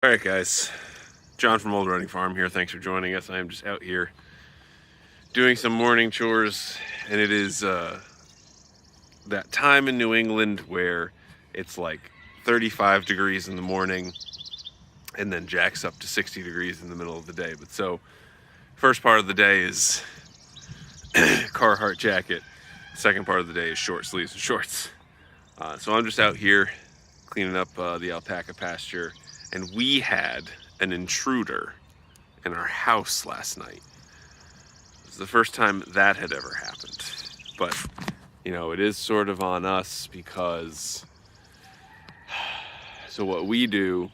All right, guys. John from Old Running Farm here. Thanks for joining us. I am just out here doing some morning chores, and it is that time in New England where it's like 35 degrees in the morning and then jacks up to 60 degrees in the middle of the day. But so, first part of the day is Carhartt jacket. Second part of the day is short sleeves and shorts. So I'm just out here cleaning up the alpaca pasture, and we had an intruder in our house last night. It was the first time that had ever happened. But, you know, it is sort of on us because, so what we do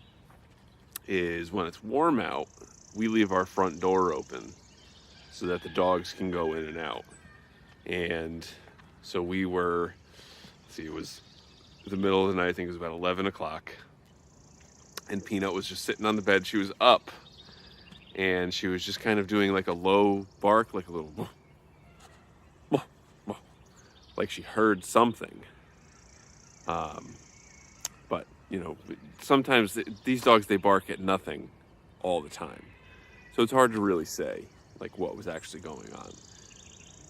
is when it's warm out, we leave our front door open so that the dogs can go in and out. And so we were, let's see, it was the middle of the night, I think it was about 11 o'clock. And Peanut was just sitting on the bed. She was up and she was just kind of doing like a low bark, like a little, like she heard something. But you know, sometimes these dogs, they bark at nothing all the time. So it's hard to really say like what was actually going on.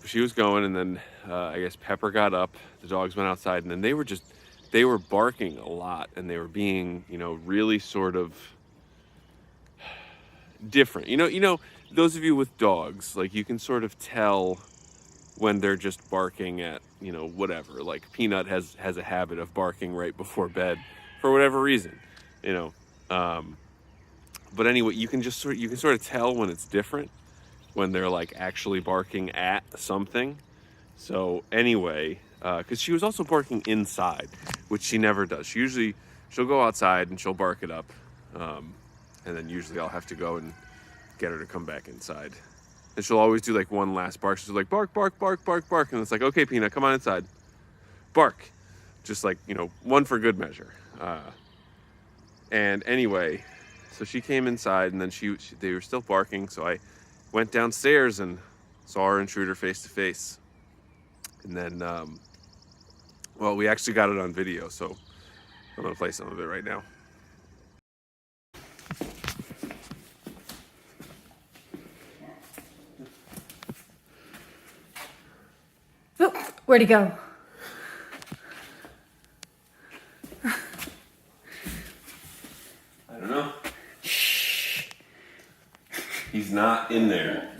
But she was going, and then I guess Pepper got up, the dogs went outside, and then they were barking a lot, and they were being, you know, really sort of different. You know, those of you with dogs, like you can sort of tell when they're just barking at, you know, whatever. Like Peanut has a habit of barking right before bed for whatever reason, you know. But anyway, you can sort of tell when it's different, when they're like actually barking at something. So anyway, because she was also barking inside, which she never does. She'll go outside and she'll bark it up, and then usually I'll have to go and get her to come back inside. And she'll always do like one last bark. She's like, bark, bark, bark, bark, bark, and it's like, okay, Peanut, come on inside, bark, just like, you know, one for good measure. And anyway, so she came inside, and then they were still barking. So I went downstairs and saw our intruder face to face. And then, well, we actually got it on video, so I'm gonna play some of it right now. Oh, where'd he go? I don't know. Shh. He's not in there.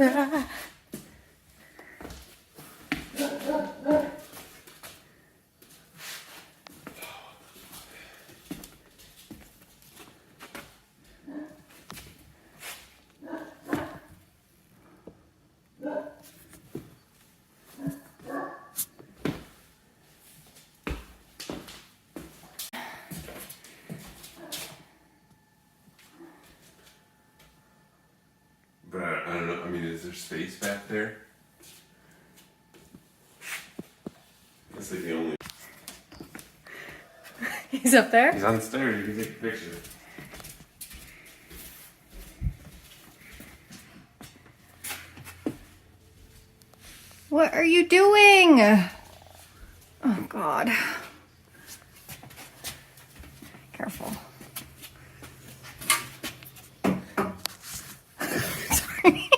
But I don't know, I mean, is there space back there? That's like the only... He's up there? He's on the stairs, you can take a picture. What are you doing? Oh, God. Careful. Sorry.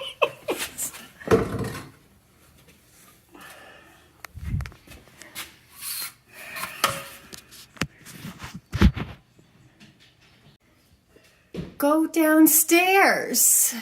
Go downstairs.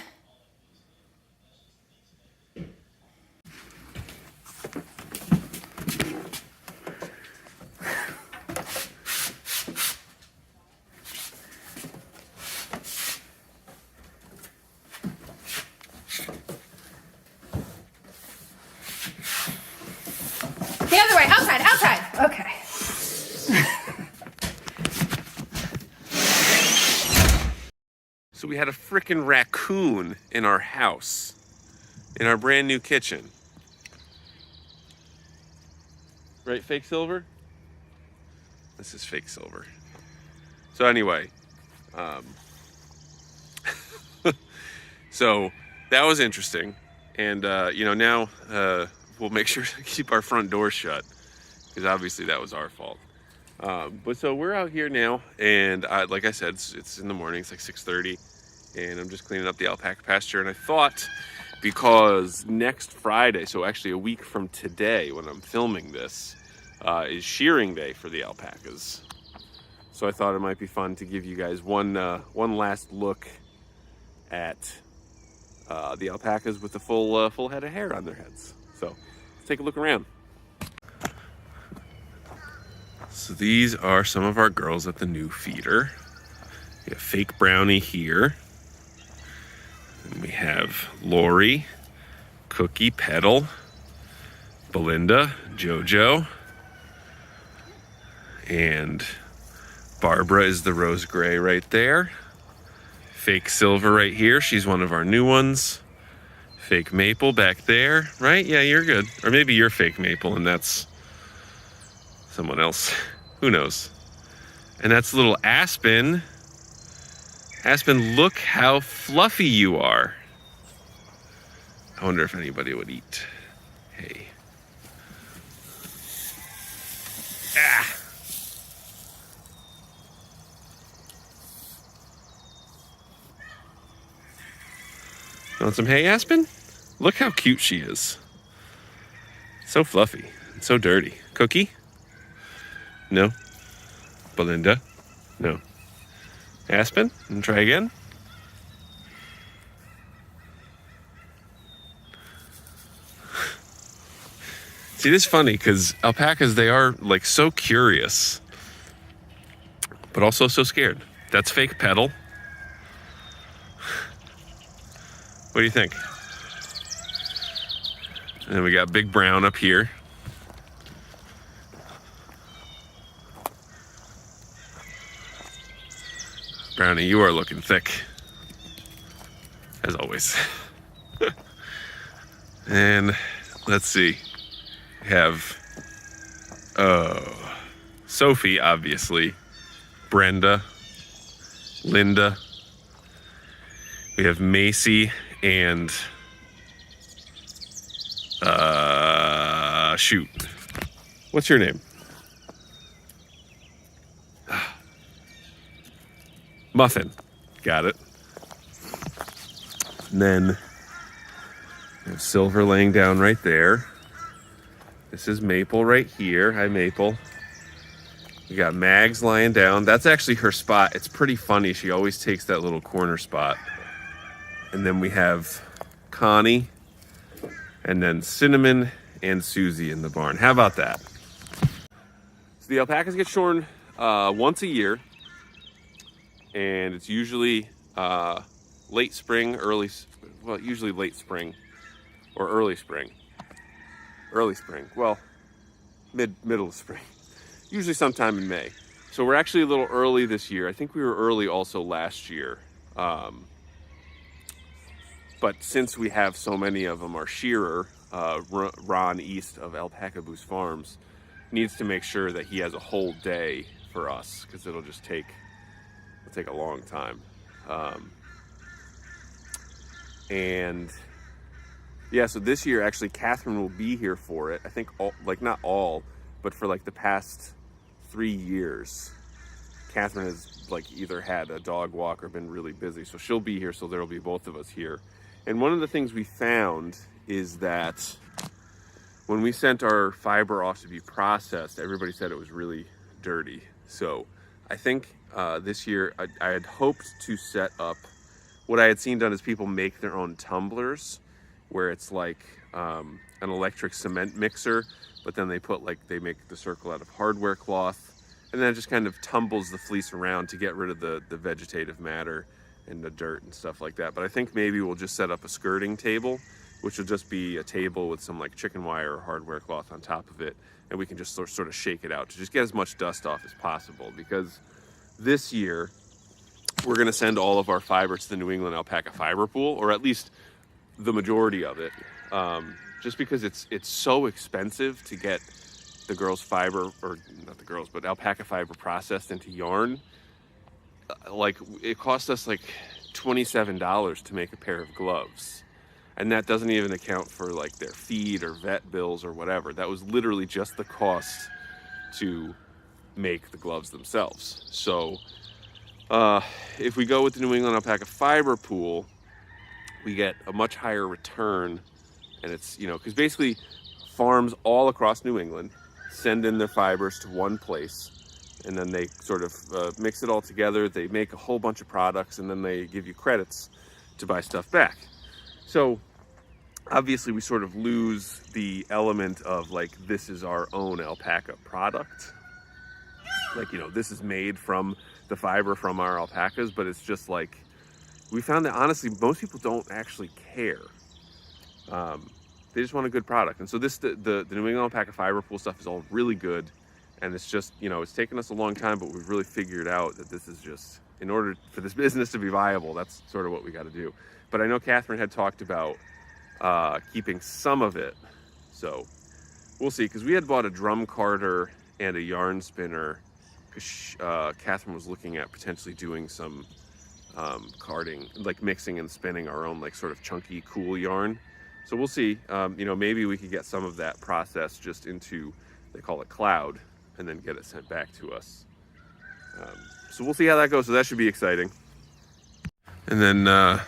The other way, outside. Okay. So we had a frickin' raccoon in our house, in our brand new kitchen. Right, fake silver? This is fake silver. So anyway, so that was interesting. And, you know, now we'll make sure to keep our front door shut, because obviously that was our fault. But so we're out here now, and like I said, it's in the morning. It's like 6:30, and I'm just cleaning up the alpaca pasture. And I thought, because next Friday, so actually a week from today when I'm filming this, is shearing day for the alpacas. So I thought it might be fun to give you guys one last look at the alpacas with the full head of hair on their heads. So let's take a look around. So these are some of our girls at the new feeder. We have Fake Brownie here. And we have Lori, Cookie, Petal, Belinda, Jojo, and Barbara is the rose gray right there. Fake Silver right here. She's one of our new ones. Fake Maple back there, right? Yeah, you're good. Or maybe you're Fake Maple and that's someone else. Who knows? And that's little Aspen. Aspen, look how fluffy you are. I wonder if anybody would eat. Hey. Ah. Want some hay, Aspen? Look how cute she is. So fluffy and so dirty. Cookie? No. Belinda? No. Aspen? And try again. See, this is funny because alpacas, they are like so curious, but also so scared. That's Fake Petal. What do you think? And then we got Big Brown up here. Brownie, you are looking thick, as always. And let's see. We have Sophie, obviously. Brenda. Linda. We have Macy and shoot. What's your name? Muffin. Got it. And then we have Silver laying down right there. This is Maple right here. Hi, Maple. We got Mags lying down. That's actually her spot. It's pretty funny. She always takes that little corner spot. And then we have Connie, and then Cinnamon and Susie in the barn. How about that? So the alpacas get shorn once a year, and it's usually late spring, usually late spring or early spring. Early spring, well, middle of spring. Usually sometime in May. So we're actually a little early this year. I think we were early also last year. But since we have so many of them, our shearer, Ron East of Alpaca Boost Farms, needs to make sure that he has a whole day for us because it'll take a long time. And yeah, so this year actually Catherine will be here for it. I think not all, but for like the past 3 years, Catherine has like either had a dog walk or been really busy. So she'll be here, so there'll be both of us here. And one of the things we found is that when we sent our fiber off to be processed, everybody said it was really dirty. So I think this year I had hoped to set up, what I had seen done is people make their own tumblers where it's like an electric cement mixer, but then they make the circle out of hardware cloth, and then it just kind of tumbles the fleece around to get rid of the vegetative matter and the dirt and stuff like that. But I think maybe we'll just set up a skirting table, which will just be a table with some like chicken wire or hardware cloth on top of it, and we can just sort of shake it out to just get as much dust off as possible. Because this year we're going to send all of our fiber to the New England Alpaca Fiber Pool, or at least the majority of it, just because it's so expensive to get the girls' fiber, or not the girls, but alpaca fiber processed into yarn. Like it cost us like $27 to make a pair of gloves, and that doesn't even account for like their feed or vet bills or whatever. That was literally just the cost to make the gloves themselves. So if we go with the New England Alpaca fiber pool, we get a much higher return. And it's, you know, because basically farms all across New England send in their fibers to one place, and then they sort of mix it all together. They make a whole bunch of products, and then they give you credits to buy stuff back. So obviously we sort of lose the element of like, this is our own alpaca product. Like, you know, this is made from the fiber from our alpacas, but it's just like, we found that honestly, most people don't actually care. They just want a good product. And so this, the New England Alpaca fiber pool stuff is all really good. And it's just, you know, it's taken us a long time, but we've really figured out that this is just, in order for this business to be viable, that's sort of what we got to do. But I know Catherine had talked about keeping some of it. So we'll see, because we had bought a drum carder and a yarn spinner, because Catherine was looking at potentially doing some carding, like mixing and spinning our own like sort of chunky, cool yarn. So we'll see, you know, maybe we could get some of that process just into, they call it cloud, and then get it sent back to us. So we'll see how that goes. So that should be exciting. And then I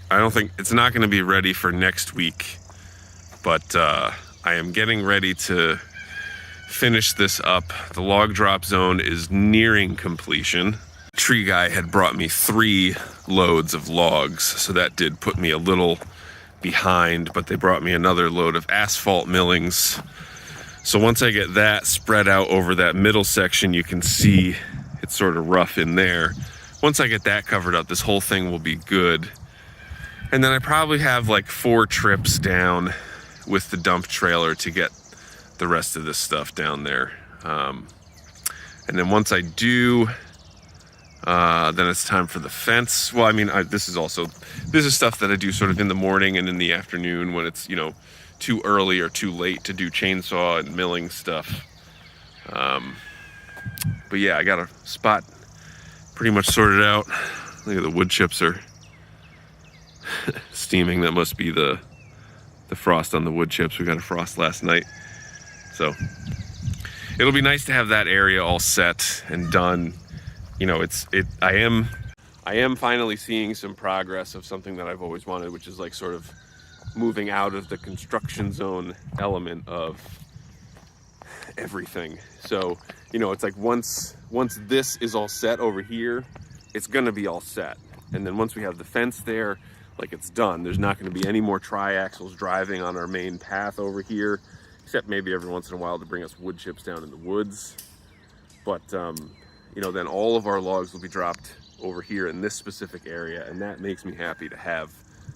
don't think, it's not going to be ready for next week, but I am getting ready to finish this up. The log drop zone is nearing completion. Tree guy had brought me 3 loads of logs, so that did put me a little behind, but they brought me another load of asphalt millings. So once I get that spread out over that middle section, you can see it's sort of rough in there. Once I get that covered up, this whole thing will be good. And then I probably have like 4 trips down with the dump trailer to get the rest of this stuff down there. And then once I do, then it's time for the fence. Well, I mean, this is stuff that I do sort of in the morning and in the afternoon when it's, you know, too early or too late to do chainsaw and milling stuff. But yeah, I got a spot pretty much sorted out. Look at the wood chips are steaming. That must be the frost on the wood chips. We got a frost last night. So it'll be nice to have that area all set and done. You know, I am finally seeing some progress of something that I've always wanted, which is like sort of moving out of the construction zone element of everything. So, you know, it's like once this is all set over here, it's gonna be all set. And then once we have the fence there, like it's done. There's not gonna be any more triaxles driving on our main path over here, except maybe every once in a while to bring us wood chips down in the woods. But, you know, then all of our logs will be dropped over here in this specific area, and that makes me happy to have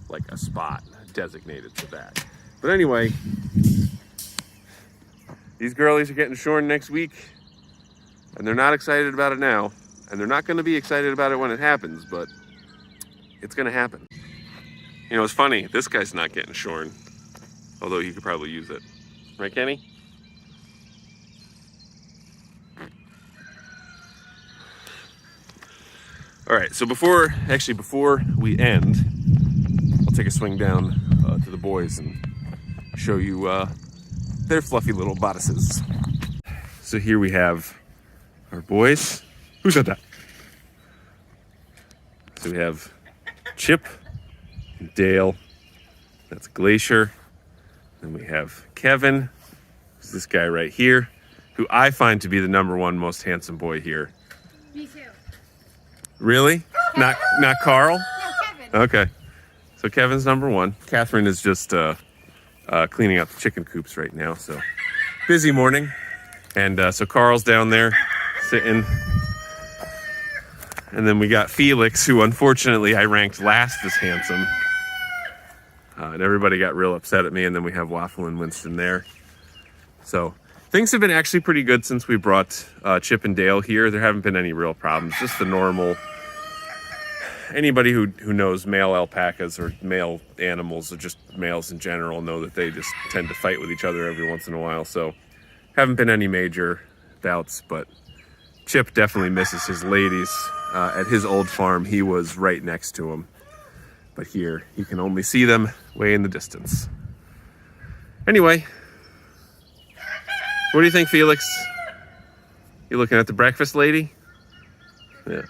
like a spot designated for that. But anyway, these girlies are getting shorn next week, and they're not excited about it now, and they're not going to be excited about it when it happens, but it's going to happen. You know, it's funny, this guy's not getting shorn, although he could probably use it. Right, Kenny? All right, so before we end, I'll take a swing down to the boys and show you their fluffy little bodices. So here we have our boys. Who said that? So we have Chip and Dale. That's Glacier. Then we have Kevin, who's this guy right here, who I find to be the #1 most handsome boy here. Me too. Really? Not Carl? No, Kevin. Okay. So Kevin's #1. Catherine is just cleaning out the chicken coops right now. So busy morning. And so Carl's down there sitting. And then we got Felix, who unfortunately I ranked last as handsome. And everybody got real upset at me. And then we have Waffle and Winston there. So things have been actually pretty good since we brought Chip and Dale here. There haven't been any real problems, just the normal. Anybody who knows male alpacas or male animals or just males in general know that they just tend to fight with each other every once in a while. So haven't been any major bouts, but Chip definitely misses his ladies. At his old farm, he was right next to him. But here, you can only see them way in the distance. Anyway, what do you think, Felix? You looking at the breakfast lady? Yeah.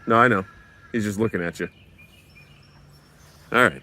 No, I know. He's just looking at you. All right.